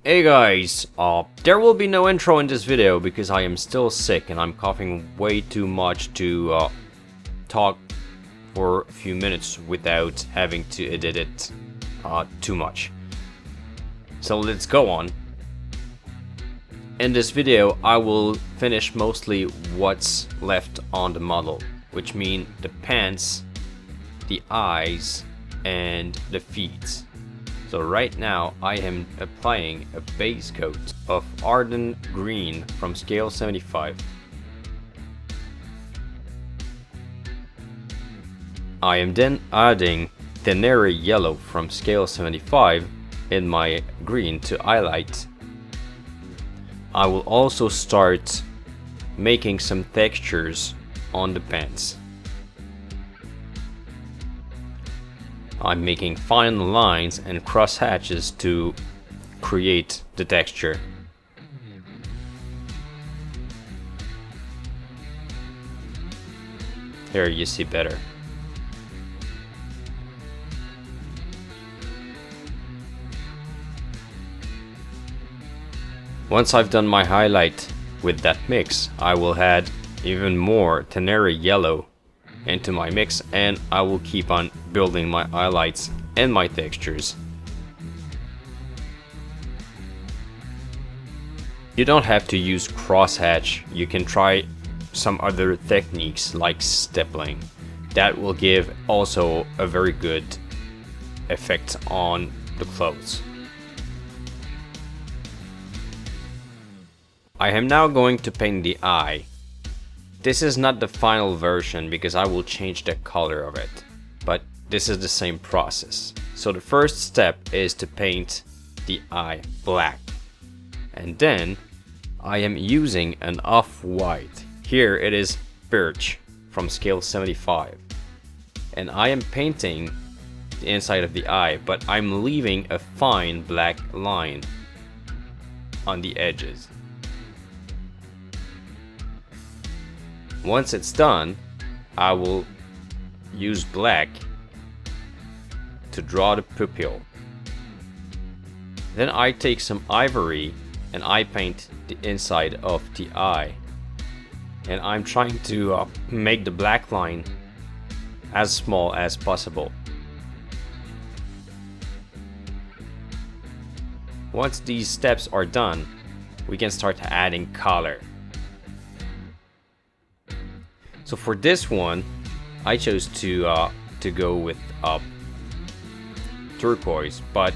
Hey guys, there will be no intro in this video because I am still sick and I'm coughing way too much to talk for a few minutes without having to edit it too much. So let's go on. In this video I will finish mostly what's left on the model, which mean the pants, the eyes, and the feet. So right now I am applying a base coat of Arden Green from scale 75. I am then adding Tenere Yellow from scale 75 in my green to highlight. I will also start making some textures on the pants. I'm making fine lines and cross hatches to create the texture. Here you see better. Once I've done my highlight with that mix, I will add even more Tenere Yellow into my mix, and I will keep on building my highlights and my textures. You don't have to use crosshatch, you can try some other techniques like stippling. That will give also a very good effect on the clothes. I am now going to paint the eye. This is not the final version because I will change the color of it, but this is the same process. So the first step is to paint the eye black, and then I am using an off-white. Here it is Birch from scale 75, and I am painting the inside of the eye, but I'm leaving a fine black line on the edges. Once it's done, I will use black to draw the pupil. Then I take some ivory and I paint the inside of the eye. And I'm trying to make the black line as small as possible. Once these steps are done, we can start adding color. So for this one, I chose to go with turquoise, but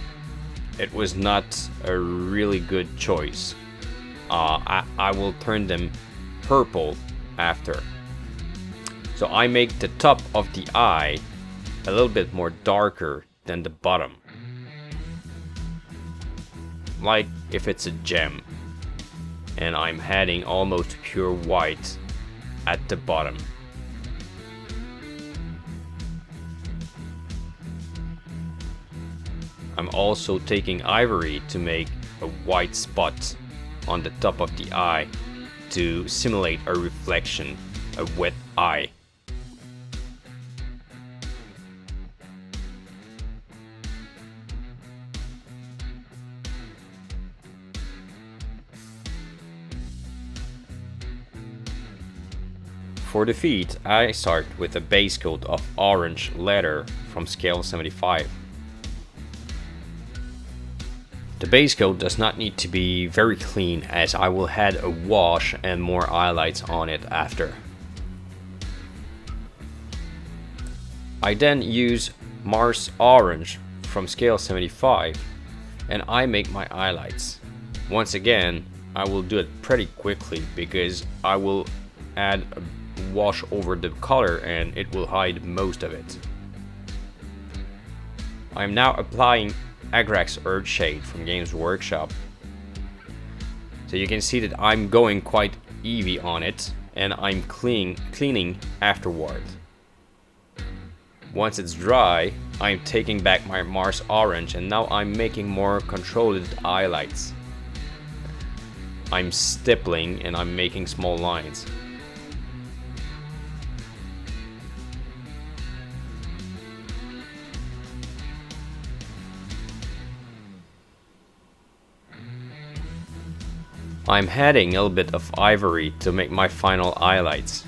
it was not a really good choice. I will turn them purple after. So I make the top of the eye a little bit more darker than the bottom, like if it's a gem, and I'm adding almost pure white at the bottom. I'm also taking ivory to make a white spot on the top of the eye to simulate a reflection, a wet eye. For the feet, I start with a base coat of orange leather from scale 75. The base coat does not need to be very clean, as I will add a wash and more highlights on it after. I then use Mars Orange from scale 75 and I make my highlights. Once again, I will do it pretty quickly because I will add a wash over the color and it will hide most of it. I am now applying Agrax Earthshade from Games Workshop. So you can see that I'm going quite heavy on it and I'm cleaning afterward. Once it's dry, I'm taking back my Mars Orange and now I'm making more controlled highlights. I'm stippling and I'm making small lines. I'm adding a little bit of ivory to make my final highlights.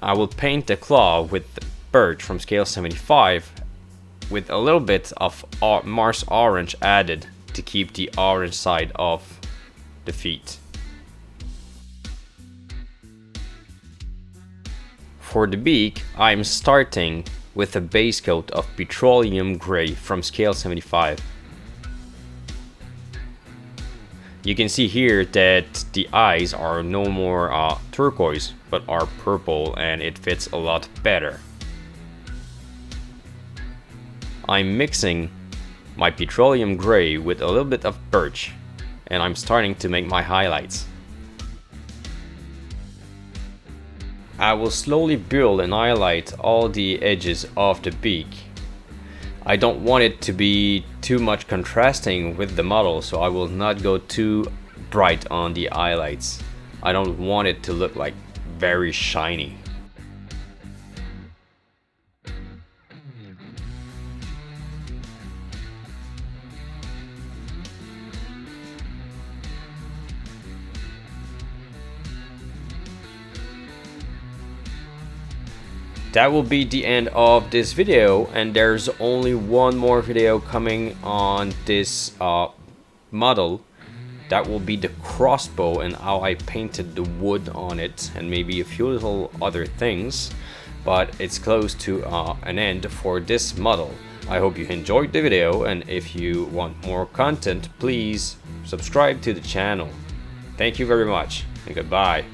I will paint the claw with birch from scale 75 with a little bit of Mars orange added to keep the orange side of the feet. For the beak, I'm starting with a base coat of petroleum gray from scale 75. You can see here that the eyes are no more turquoise, but are purple, and it fits a lot better. I'm mixing my petroleum gray with a little bit of birch, and I'm starting to make my highlights. I will slowly build and highlight all the edges of the beak. I don't want it to be too much contrasting with the model, so I will not go too bright on the highlights. I don't want it to look like very shiny. That will be the end of this video, and there's only one more video coming on this model. That will be the crossbow and how I painted the wood on it, and maybe a few little other things, but it's close to an end for this model. I hope you enjoyed the video, and if you want more content, please subscribe to the channel. Thank you very much, and goodbye.